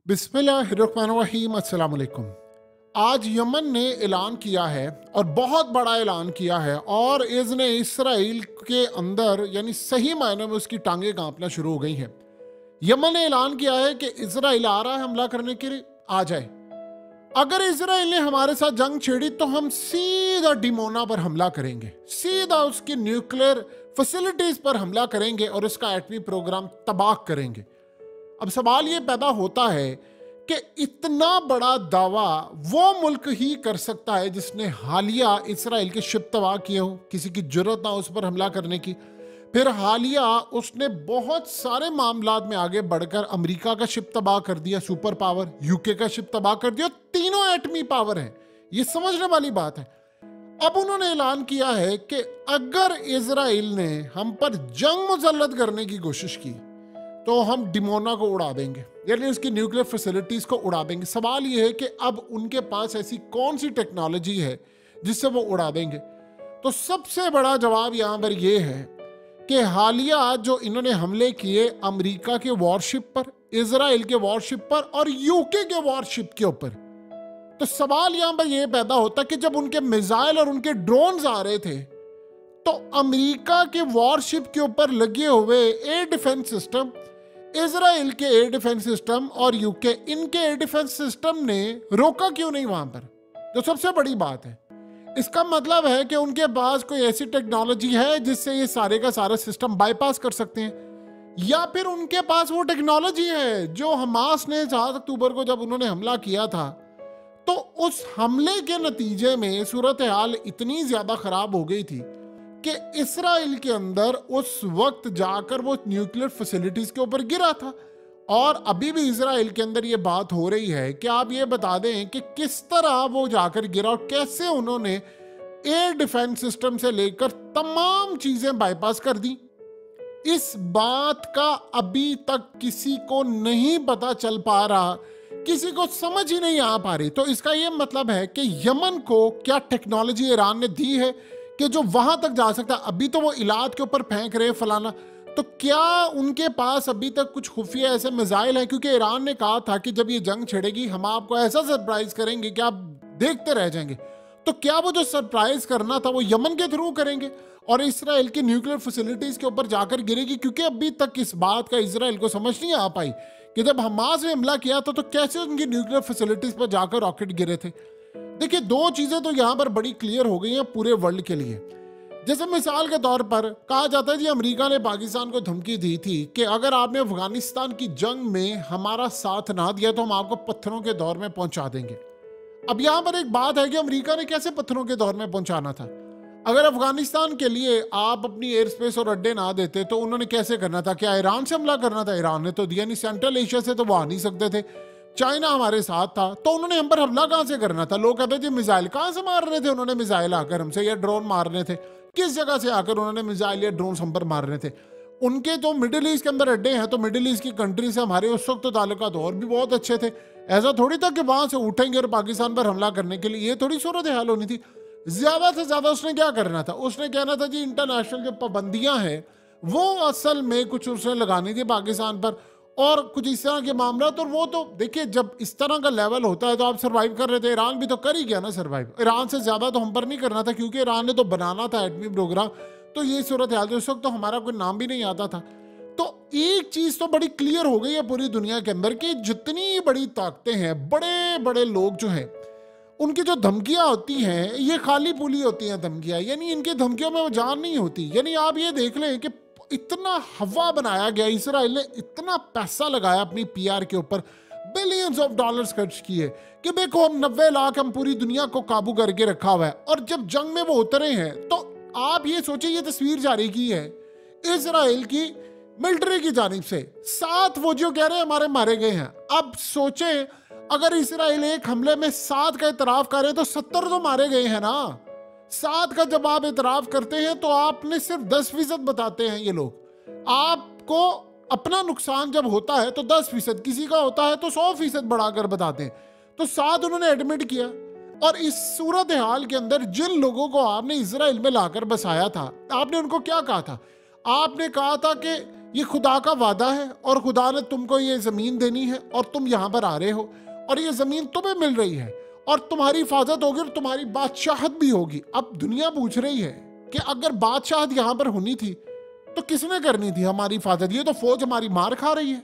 बिस्मिल्लाहिर्रहमानिर्रहीम। अस्सलाम वालेकुम। आज यमन ने ऐलान किया है और बहुत बड़ा ऐलान किया है और इसने इसराइल के अंदर यानी सही मायने में उसकी टांगें कांपना शुरू हो गई हैं। यमन ने ऐलान किया है कि इसराइल आ रहा है हमला करने के लिए, आ जाए। अगर इसराइल ने हमारे साथ जंग छेड़ी तो हम सीधा डिमोना पर हमला करेंगे, सीधा उसकी न्यूक्लियर फैसिलिटीज पर हमला करेंगे और उसका एटमी प्रोग्राम तबाह करेंगे। अब सवाल ये पैदा होता है कि इतना बड़ा दावा वो मुल्क ही कर सकता है जिसने हालिया इसराइल के शिप तबाह किए हो, किसी की जरूरत ना उस पर हमला करने की। फिर हालिया उसने बहुत सारे मामलात में आगे बढ़कर अमेरिका का शिप तबाह कर दिया, सुपर पावर, यूके का शिप तबाह कर दिया, तीनों एटमी पावर हैं। ये समझने वाली बात है। अब उन्होंने ऐलान किया है कि अगर इसराइल ने हम पर जंग मुसल्लत करने की कोशिश की तो हम डिमोना को उड़ा देंगे, यानी उसकी न्यूक्लियर फैसिलिटीज को उड़ा देंगे। सवाल यह है कि अब उनके पास ऐसी कौन सी टेक्नोलॉजी है जिससे वो उड़ा देंगे। तो सबसे बड़ा जवाब यहां पर यह है कि हालिया जो इन्होंने हमले किए अमेरिका के वॉरशिप पर, इजराइल के वॉरशिप पर और यूके के वॉरशिप के ऊपर, तो सवाल यहां पर यह पैदा होता कि जब उनके मिसाइल और उनके ड्रोन्स आ रहे थे तो अमेरिका के वॉरशिप के ऊपर लगे हुए एयर डिफेंस सिस्टम, इजराइल के एयर डिफेंस सिस्टम और यूके इनके एयर डिफेंस सिस्टम ने रोका क्यों नहीं वहां पर, जो सबसे बड़ी बात है। इसका मतलब है कि उनके पास कोई ऐसी टेक्नोलॉजी है जिससे ये सारे का सारा सिस्टम बाईपास कर सकते हैं, या फिर उनके पास वो टेक्नोलॉजी है जो हमास ने 7 अक्टूबर को जब उन्होंने हमला किया था तो उस हमले के नतीजे में सूरत हाल इतनी ज्यादा खराब हो गई थी कि इसराइल के अंदर उस वक्त जाकर वो न्यूक्लियर फैसिलिटीज के ऊपर गिरा था। और अभी भी इसराइल के अंदर ये बात हो रही है कि आप ये बता दें कि किस तरह वो जाकर गिरा और कैसे उन्होंने एयर डिफेंस सिस्टम से लेकर तमाम चीजें बाईपास कर दी। इस बात का अभी तक किसी को नहीं पता चल पा रहा, किसी को समझ ही नहीं आ पा रही। तो इसका ये मतलब है कि यमन को क्या टेक्नोलॉजी ईरान ने दी है कि जो वहां तक जा सकता है। अभी तो वो इलाद के ऊपर फेंक रहे फलाना, तो क्या उनके पास अभी तक कुछ खुफिया ऐसे मिसाइल हैं? क्योंकि ईरान ने कहा था कि जब ये जंग छिड़ेगी हम आपको ऐसा सरप्राइज करेंगे कि आप देखते रह जाएंगे। तो क्या वो जो सरप्राइज करना था वो यमन के थ्रू करेंगे और इसराइल की न्यूक्लियर फैसिलिटीज के ऊपर जाकर गिरेगी? क्योंकि अभी तक इस बात का इसराइल को समझ नहीं आ पाई कि जब हमास ने हमला किया था तो कैसे उनकी न्यूक्लियर फैसिलिटीज पर जाकर रॉकेट गिरे थे। देखिए, दो चीजें तो यहां पर बड़ी क्लियर हो गई हैं पूरे वर्ल्ड के लिए। जैसे मिसाल के तौर पर कहा जाता है जी अमेरिका ने पाकिस्तान को धमकी दी थी कि अगर आपने अफगानिस्तान की जंग में हमारा साथ ना दिया तो हम आपको पत्थरों के दौर में पहुंचा देंगे। अब यहां पर एक बात है कि अमेरिका ने कैसे पत्थरों के दौर में पहुंचाना था। अगर अफगानिस्तान के लिए आप अपनी एयर स्पेस और अड्डे ना देते तो उन्होंने कैसे करना था? क्या ईरान से हमला करना था? ईरान ने तो दिया नहीं। सेंट्रल एशिया से तो वो आ नहीं सकते थे। चाइना हमारे साथ था, तो उन्होंने हम पर हमला कहां से करना था? लोग कहते थे मिसाइल कहां से मार रहे थे उन्होंने, मिसाइल आकर हमसे या ड्रोन मार रहे थे, किस जगह से आकर उन्होंने मिसाइल या ड्रोन हम पर मार रहे थे? उनके तो मिडिल ईस्ट के अंदर अड्डे हैं, तो मिडिल ईस्ट की कंट्री से हमारे उस वक्त तो ताल्लुकात और भी बहुत अच्छे थे। ऐसा थोड़ी था कि वहां से उठेंगे और पाकिस्तान पर हमला करने के लिए, ये थोड़ी सूरत हाल होनी थी। ज्यादा से ज्यादा उसने क्या करना था? उसने कहना था जी इंटरनेशनल जो पाबंदियां हैं वो असल में कुछ उसने लगानी थी पाकिस्तान पर और कुछ इस तरह के मामला। तो वो तो देखिए, जब इस तरह का लेवल होता है तो आप सरवाइव कर रहे थे। ईरान भी तो कर ही गया ना सरवाइव। ईरान से ज्यादा तो हम पर नहीं करना था क्योंकि ईरान ने तो बनाना था एटमी प्रोग्राम। तो ये सूरत हाल, उस वक्त तो हमारा कोई नाम भी नहीं आता था। तो एक चीज तो बड़ी क्लियर हो गई है पूरी दुनिया के अंदर कि जितनी बड़ी ताकतें हैं, बड़े बड़े लोग जो हैं, उनकी जो धमकियां होती हैं ये खाली पुली होती हैं धमकियां, यानी इनकी धमकियों में वो जान नहीं होती। यानी आप ये देख लें कि इतना हवा बनाया गया, इसराइल ने इतना पैसा लगाया अपनी पीआर के ऊपर, बिलियंस ऑफ डॉलर्स खर्च किए कि देखो हम 90 लाख हम पूरी दुनिया को काबू करके रखा हुआ है। और जब जंग में वो उतरे हैं तो आप ये सोचिए, ये तस्वीर जारी की है इसराइल की मिलिट्री की जानिब से, 7 फौजियों कह रहे हैं हमारे मारे गए हैं। अब सोचें अगर इसराइल एक हमले में 7 का इतराफ करे तो 70 तो मारे गए हैं ना। 7 का जब आप इतराफ करते हैं तो आपने सिर्फ 10% बताते हैं ये लोग। आपको अपना नुकसान जब होता है तो 10%, किसी का होता है तो 100% बढ़ाकर बताते हैं। तो 7 उन्होंने एडमिट किया। और इस सूरत हाल के अंदर जिन लोगों को आपने इसराइल में लाकर बसाया था, आपने उनको क्या कहा था? आपने कहा था कि ये खुदा का वादा है और खुदा ने तुमको ये ज़मीन देनी है और तुम यहाँ पर आ रहे हो और ये ज़मीन तुम्हें मिल रही है और तुम्हारी हिफाजत होगी और तुम्हारी बादशाहत भी होगी। अब दुनिया पूछ रही है कि अगर बादशाहत यहाँ पर होनी थी तो किसने करनी थी हमारी हिफाजत? ये तो फौज हमारी मार खा रही है।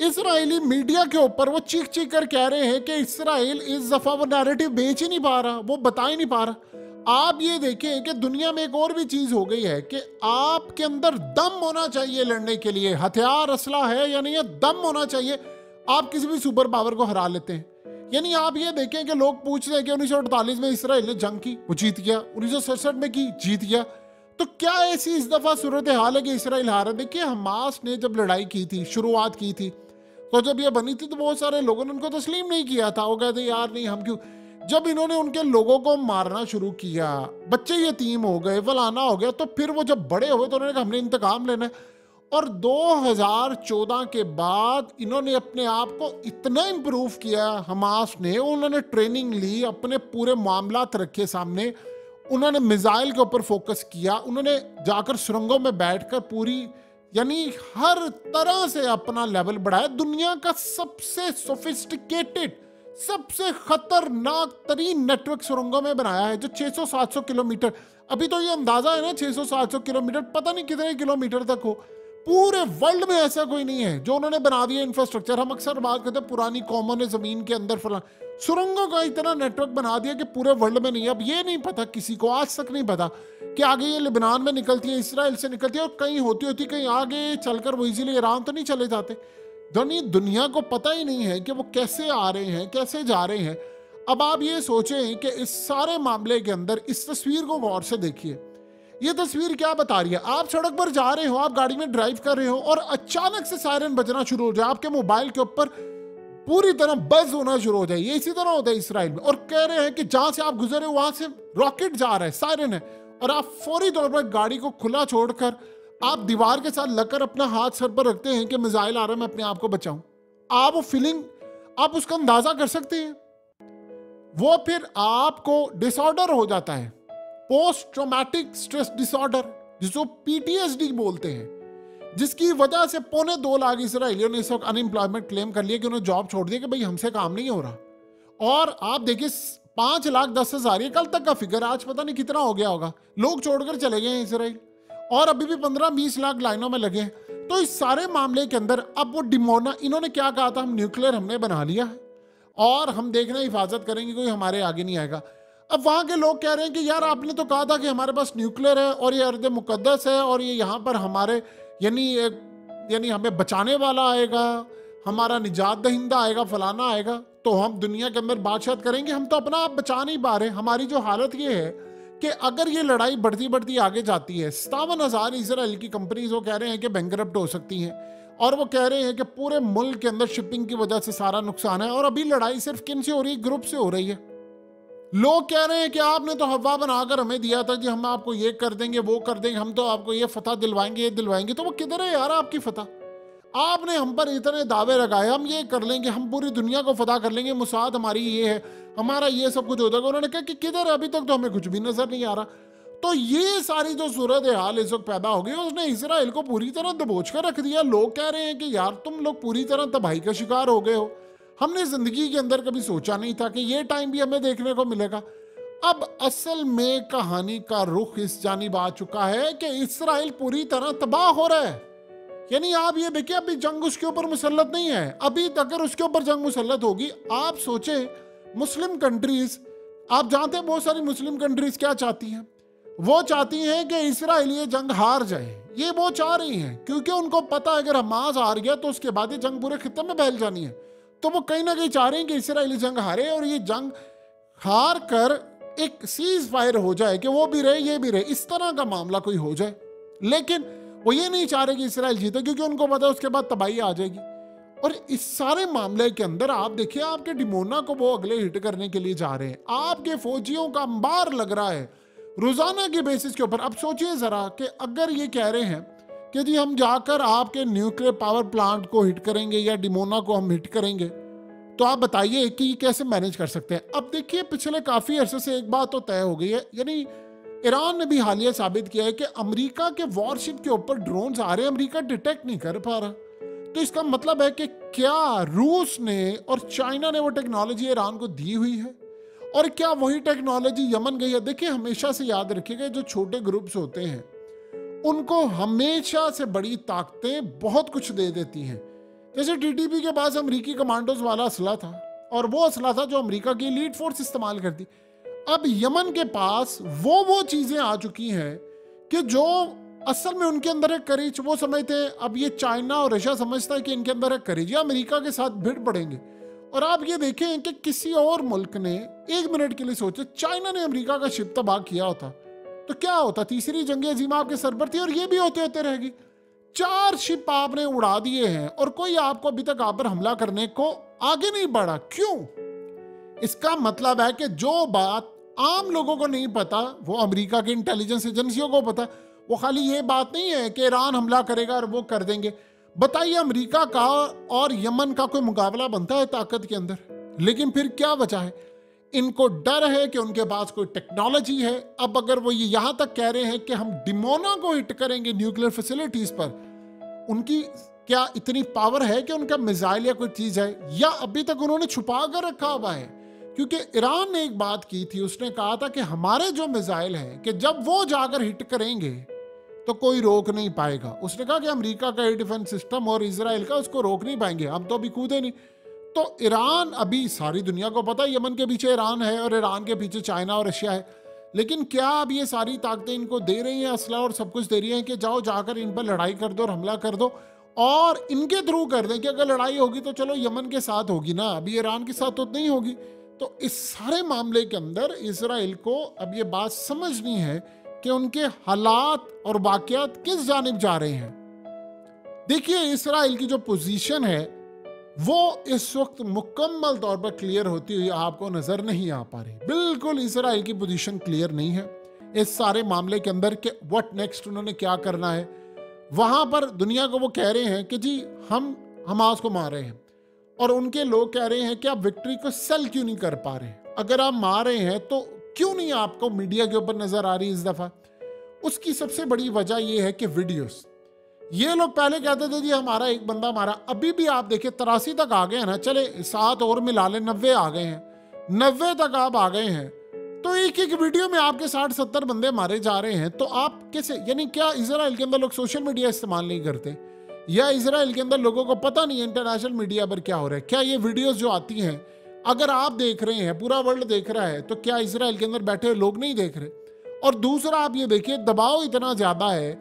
इजरायली मीडिया के ऊपर वो चीख चीख कर कह रहे हैं कि इसराइल इस दफा वो नैरेटिव बेच ही नहीं पा रहा, वो बता ही नहीं पा रहा। आप ये देखें कि दुनिया में एक और भी चीज हो गई है कि आपके अंदर दम होना चाहिए लड़ने के लिए। हथियार असला है या नहीं है, दम होना चाहिए। आप किसी भी सुपर पावर को हरा लेते हैं। यानी आप ये देखें कि लोग पूछ रहे हैं कि 1948 में इसराइल ने जंग की, वो जीत गया, 1967 में की, जीत गया। तो क्या ऐसी इस दफा सूरत हाल है कि इसराइल हारा? देखिए, हमास ने जब लड़ाई की थी, शुरुआत की थी, तो जब ये बनी थी तो बहुत सारे लोगों ने उनको तस्लीम नहीं किया था। वो कहते यार नहीं, हम क्यों। जब इन्होंने उनके लोगों को मारना शुरू किया, बच्चे यतीम हो गए, फलाना हो गया, तो फिर वो जब बड़े हुए तो उन्होंने कहा हमने इंतकाम लेना है। और 2014 के बाद इन्होंने अपने आप को इतना इम्प्रूव किया हमास ने, उन्होंने ट्रेनिंग ली, अपने पूरे मामलात रखे सामने, उन्होंने मिसाइल के ऊपर फोकस किया, उन्होंने जाकर सुरंगों में बैठकर पूरी यानी हर तरह से अपना लेवल बढ़ाया। दुनिया का सबसे सोफिस्टिकेटेड, सबसे खतरनाक तरीन नेटवर्क सुरंगों में बनाया है, जो 600-700 किलोमीटर, अभी तो ये अंदाजा है ना 600-700 किलोमीटर, पता नहीं कितने किलोमीटर तक हो। पूरे वर्ल्ड में ऐसा कोई नहीं है जो उन्होंने बना दिया इंफ्रास्ट्रक्चर। हम अक्सर बात करते हैं पुरानी कौमों ने जमीन के अंदर फला, सुरंगों का इतना नेटवर्क बना दिया कि पूरे वर्ल्ड में नहीं है। अब ये नहीं पता किसी को, आज तक नहीं पता कि आगे ये लेबनान में निकलती है, इसराइल से निकलती है और कहीं होती कहीं आगे चलकर वो इजीली ईरान तो नहीं चले जाते। दुनिया को पता ही नहीं है कि वो कैसे आ रहे हैं, कैसे जा रहे हैं। अब आप ये सोचें कि इस सारे मामले के अंदर इस तस्वीर को गौर से देखिए। ये तस्वीर क्या बता रही है? आप सड़क पर जा रहे हो, आप गाड़ी में ड्राइव कर रहे हो और अचानक से सायरन बजना शुरू हो जाए, आपके मोबाइल के ऊपर पूरी तरह बज होना शुरू हो जाए। ये इसी तरह होता है इसराइल में। और कह रहे हैं कि जहां से आप गुजरे हो वहां से रॉकेट जा रहा है, सायरन है, और आप फौरी तौर पर गाड़ी को खुला छोड़कर आप दीवार के साथ लगकर अपना हाथ सर पर रखते हैं कि मिसाइल आ रहा है, मैं अपने आप को बचाऊं। आप वो फीलिंग, आप उसका अंदाजा कर सकते हैं। वो फिर आपको डिसऑर्डर हो जाता है, पोस्ट ट्रॉमेटिक स्ट्रेस डिसऑर्डर, जिसको PTSD बोलते हैं, जिसकी वजह से 2.25 लाख इसराइलियों ने इस वक्त अनएम्प्लॉयमेंट क्लेम कर लिया कि उन्होंने जॉब छोड़ दिया कि भाई हमसे काम नहीं हो रहा। और आप देखिए 5,10,000 ये कल तक का फिगर, आज पता नहीं कितना हो गया होगा, लोग छोड़कर चले गए हैं इसराइल, और अभी भी 15-20 लाख लाइनों में लगे हैं। तो इस सारे मामले के अंदर अब वो डिमोना, इन्होंने क्या कहा था, हम न्यूक्लियर हमने बना लिया है और हम देखना हिफाजत करेंगे, कोई हमारे आगे नहीं आएगा। अब वहां के लोग कह रहे हैं कि यार आपने तो कहा था कि हमारे पास न्यूक्लियर है और ये अर्द मुकद्दस है और ये यहाँ पर हमारे यानी हमें बचाने वाला आएगा, हमारा निजात दहिंदा आएगा, फलाना आएगा, तो हम दुनिया के अंदर बादशाहत करेंगे। हम तो अपना आप बचा नहीं पा रहे। हमारी जो हालत ये है कि अगर ये लड़ाई बढ़ती बढ़ती आगे जाती है, 57,000 इसराइल की कंपनीज वो कह रहे हैं कि बैंकरप्ट हो सकती हैं, और वो कह रहे हैं कि पूरे मुल्क के अंदर शिपिंग की वजह से सारा नुकसान है। और अभी लड़ाई सिर्फ किन से हो रही है? ग्रुप से हो रही है। लोग कह रहे हैं कि आपने तो हवा बनाकर हमें दिया था कि हम आपको ये कर देंगे, वो कर देंगे, हम तो आपको ये फतह दिलवाएंगे, ये दिलवाएंगे। तो वो किधर है यार आपकी फतह? आपने हम पर इतने दावे लगाए, हम ये कर लेंगे, हम पूरी दुनिया को फतह कर लेंगे, मुसाद हमारी ये है, हमारा ये सब कुछ हो जाएगा। उन्होंने कहा कि किधर है? अभी तक तो हमें कुछ भी नजर नहीं आ रहा। तो ये सारी जो सूरत हाल इस वक्त पैदा हो गई, उसने इसराइल को पूरी तरह दबोच कर रख दिया। लोग कह रहे हैं कि यार तुम लोग पूरी तरह तबाही का शिकार हो गए हो। हमने जिंदगी के अंदर कभी सोचा नहीं था कि ये टाइम भी हमें देखने को मिलेगा। अब असल में कहानी का रुख इस जानिब आ चुका है कि इसराइल पूरी तरह तबाह हो रहा है। यानी आप ये देखिए, अभी जंग उसके ऊपर मुसल्लत नहीं है। अभी अगर उसके ऊपर जंग मुसल्लत होगी, आप सोचें, मुस्लिम कंट्रीज, आप जानते हैं बहुत सारी मुस्लिम कंट्रीज क्या चाहती हैं? वो चाहती हैं कि इसराइल ये जंग हार जाए। ये वो चाह रही हैं क्योंकि उनको पता है अगर हमास हार गया तो उसके बाद ये जंग पूरे खित्ते में फैल जानी है। तो वो कहीं ना कहीं चाह रहे हैं कि इसराइल जंग हारे और ये जंग हार कर एक सीज फायर हो जाए, कि वो भी रहे ये भी रहे, इस तरह का मामला कोई हो जाए। लेकिन वो ये नहीं चाह रहे कि इसराइल जीते, क्योंकि उनको पता है उसके बाद तबाही आ जाएगी। और इस सारे मामले के अंदर आप देखिए, आपके डिमोना को वो अगले हिट करने के लिए जा रहे हैं। आपके फौजियों का अंबार लग रहा है रोजाना के बेसिस के ऊपर। अब सोचिए जरा कि अगर ये कह रहे हैं कि जी हम जाकर आपके न्यूक्लियर पावर प्लांट को हिट करेंगे या डिमोना को हम हिट करेंगे, तो आप बताइए कि ये कैसे मैनेज कर सकते हैं। अब देखिए, पिछले काफी अरसे से एक बात तो तय हो गई है, यानी ईरान ने भी हालिया साबित किया है कि अमेरिका के वॉरशिप के ऊपर ड्रोन्स आ रहे हैं, अमेरिका डिटेक्ट नहीं कर पा रहा। तो इसका मतलब है कि क्या रूस ने और चाइना ने वो टेक्नोलॉजी ईरान को दी हुई है, और क्या वही टेक्नोलॉजी यमन गई है? देखिए, हमेशा से याद रखिएगा, जो छोटे ग्रुप्स होते हैं उनको हमेशा से बड़ी ताकतें बहुत कुछ दे देती हैं। जैसे टीटीपी के पास अमेरिकी कमांडोज वाला असला था, और वो असला था जो अमेरिका की एलीट फोर्स इस्तेमाल करती। अब यमन के पास वो चीजें आ चुकी हैं कि जो असल में उनके अंदर है करेज, वो समझते हैं। अब ये चाइना और रशिया समझता है कि इनके अंदर है करेज, ये अमेरिका के साथ भिड़ पड़ेंगे। और आप ये देखें कि किसी और मुल्क ने एक मिनट के लिए सोचे, चाइना ने अमेरिका का शिप तबाह किया होता तो क्या होता? तीसरी जंग अजीमा आपके सर पर थी, और ये भी होते होते रहेगी। 4 शिप आपने उड़ा दिए हैं और कोई आपको अभी तक आप पर हमला करने को आगे नहीं बढ़ा। क्यों? इसका मतलब है कि जो बात आम लोगों को नहीं पता वो अमेरिका की इंटेलिजेंस एजेंसियों को पता। वो खाली ये बात नहीं है कि ईरान हमला करेगा और वो कर देंगे। बताइए, अमेरिका का और यमन का कोई मुकाबला बनता है ताकत के अंदर? लेकिन फिर क्या वजह है? इनको डर है कि उनके पास कोई टेक्नोलॉजी है। अब अगर वो ये यहां तक कह रहे हैं कि हम डिमोना को हिट करेंगे न्यूक्लियर फैसिलिटीज पर, उनकी क्या इतनी पावर है कि उनका मिसाइल या कोई चीज है, या अभी तक उन्होंने छुपा कर रखा हुआ है? क्योंकि ईरान ने एक बात की थी, उसने कहा था कि हमारे जो मिसाइल हैं कि जब वो जाकर हिट करेंगे तो कोई रोक नहीं पाएगा। उसने कहा कि अमेरिका का एयर डिफेंस सिस्टम और इजराइल का उसको रोक नहीं पाएंगे, हम तो अभी कूदे नहीं। तो ईरान, अभी सारी दुनिया को पता है यमन के पीछे ईरान है और ईरान के पीछे चाइना और रशिया है। लेकिन क्या अब ये सारी ताकतें इनको दे रही हैं असला और सब कुछ दे रही हैं कि जाओ जाकर इन पर लड़ाई कर दो और हमला कर दो, और इनके थ्रू कर दें कि अगर लड़ाई होगी तो चलो यमन के साथ होगी ना, अभी ईरान के साथ तो नहीं होगी। तो इस सारे मामले के अंदर इजराइल को अब ये बात समझनी है कि उनके हालात और वाकयात किस जानिब जा रहे हैं। देखिए, इजराइल की जो पोजीशन है वो इस वक्त मुकम्मल तौर पर क्लियर होती हुई आपको नजर नहीं आ पा रही। बिल्कुल इजराइल की पोजीशन क्लियर नहीं है इस सारे मामले के अंदर कि व्हाट नेक्स्ट, उन्होंने क्या करना है। वहां पर दुनिया को वो कह रहे हैं कि जी हम हमास को मार रहे हैं, और उनके लोग कह रहे हैं कि आप विक्ट्री को सेल क्यों नहीं कर पा रहे? अगर आप मार रहे हैं तो क्यों नहीं आपको मीडिया के ऊपर नजर आ रही इस दफा? उसकी सबसे बड़ी वजह यह है कि वीडियोस, ये लोग पहले कहते थे जी हमारा एक बंदा मारा, अभी भी आप देखिए 83 तक आ गए हैं ना, चले 7 और मिला ले 90 आ गए हैं, 90 तक आप आ गए हैं। तो एक एक वीडियो में आपके 60-70 बंदे मारे जा रहे हैं। तो आप कैसे, यानी क्या इजराइल के अंदर लोग सोशल मीडिया इस्तेमाल नहीं करते, या इजराइल के अंदर लोगों को पता नहीं है इंटरनेशनल मीडिया पर क्या हो रहा है? क्या ये वीडियोस जो आती हैं, अगर आप देख रहे हैं, पूरा वर्ल्ड देख रहा है, तो क्या इजराइल के अंदर बैठे लोग नहीं देख रहे? और दूसरा, आप ये देखिए, दबाव इतना ज्यादा है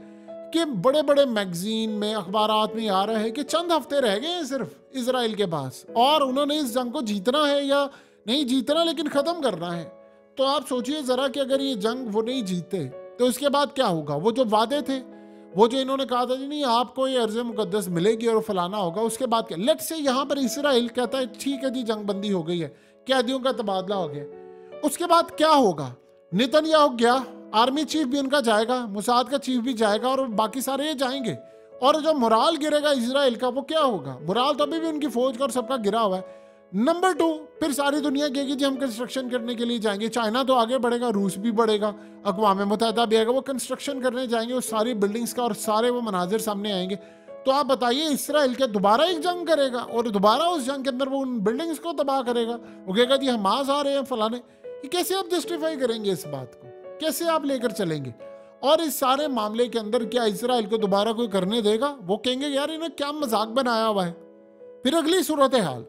कि बड़े बड़े मैगजीन में, अखबारात में आ रहा है कि चंद हफ्ते रह गए हैं सिर्फ इजराइल के पास, और उन्होंने इस जंग को जीतना है, या नहीं जीतना लेकिन खत्म करना है। तो आप सोचिए जरा कि अगर ये जंग वो नहीं जीते तो इसके बाद क्या होगा? वो जो वादे थे, वो जो इन्होंने कहा था जी नहीं आपको ये अर्ज़ मुकद्दस मिलेगी और फलाना होगा, उसके बाद क्या? लेट्स से यहाँ पर इसराइल कहता है ठीक है जी जंग बंदी हो गई है, कैदियों का तबादला हो गया, उसके बाद क्या होगा? नेतन्याहू गया, आर्मी चीफ भी उनका जाएगा, मुसाद का चीफ भी जाएगा, और बाकी सारे ये जाएंगे, और जो मोराल गिरेगा इजराइल का वो क्या होगा? मोराल तो अभी भी उनकी फौज का और सबका गिरा हुआ है। नंबर 2, फिर सारी दुनिया कहेगी जी हम कंस्ट्रक्शन करने के लिए जाएंगे। चाइना तो आगे बढ़ेगा, रूस भी बढ़ेगा, अक़वाम मुत्तहिदा भी आएगा, वो कंस्ट्रक्शन करने जाएंगे, वो सारी बिल्डिंग्स का और सारे वो मनाजिर सामने आएंगे। तो आप बताइए इसराइल क्या दोबारा एक जंग करेगा और दोबारा उस जंग के अंदर वो उन बिल्डिंग्स को तबाह करेगा? वो कहेगा जी हमास आ रहे हैं फलाने। ये कैसे आप जस्टिफाई करेंगे इस बात को? कैसे आप लेकर चलेंगे? और इस सारे मामले के अंदर क्या इसराइल को दोबारा कोई करने देगा? वो कहेंगे यार इन्हें क्या मजाक बनाया हुआ है। फिर अगली सूरत हाल,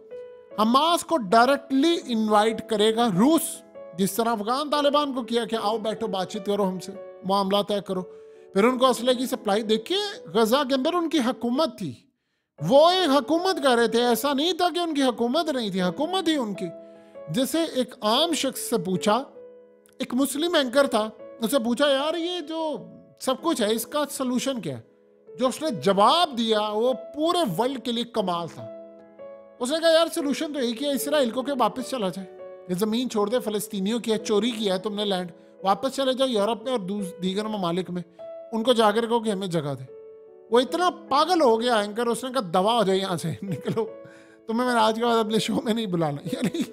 हमास को डायरेक्टली इनवाइट करेगा रूस, जिस तरह अफगान तालिबान को किया कि आओ बैठो बातचीत करो हमसे, मामला तय करो। फिर उनको असले की सप्लाई, देखिए गजा के अंदर उनकी हुकूमत थी, वो एक हुकूमत कर रहे थे, ऐसा नहीं था कि उनकी हुकूमत नहीं थी, हुकूमत ही उनकी। जैसे एक आम शख्स से पूछा, एक मुस्लिम एंकर था, उससे पूछा यार ये जो सब कुछ है इसका सलूशन क्या है? जो उसने जवाब दिया वो पूरे वर्ल्ड के लिए कमाल था। उसने कहा यार सलूशन तो एक ही है, इसराइल को कि वापस चला जाए, ये ज़मीन छोड़ दे, फ़लस्तीनियों की है, चोरी किया है तुमने लैंड, वापस चले जाओ यूरोप में और दीगर ममालिक में, उनको जाकर कहो कि हमें जगह दे। वो इतना पागल हो गया एंकर, उसने कहा दवा हो जाए यहाँ से, निकलो, तुम्हें मैंने आज के बाद अपने शो में नहीं बुलाना। यानी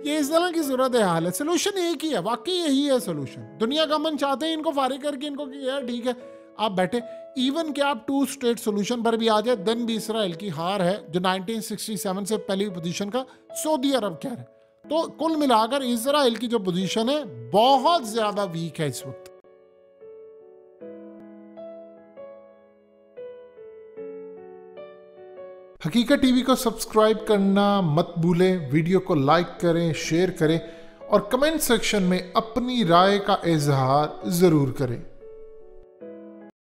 ये इस तरह की सूरत हाल है। सोल्यूशन एक ही है, वाकई यही है सोल्यूशन। दुनिया का अमन चाहते हैं, इनको फारिग करके इनको यार ठीक है आप बैठे। इवन कि आप 2 स्टेट सोल्यूशन पर भी आ जाए, देन भी इसराइल की हार है, जो 1967 से पहली पोजीशन का सऊदी अरब कह रहे हैं। तो कुल मिलाकर इसराइल की जो पोजीशन है बहुत ज्यादा वीक है इस वक्त। हकीकत टीवी को सब्सक्राइब करना मत भूलें, वीडियो को लाइक करें, शेयर करें और कमेंट सेक्शन में अपनी राय का इजहार जरूर करें।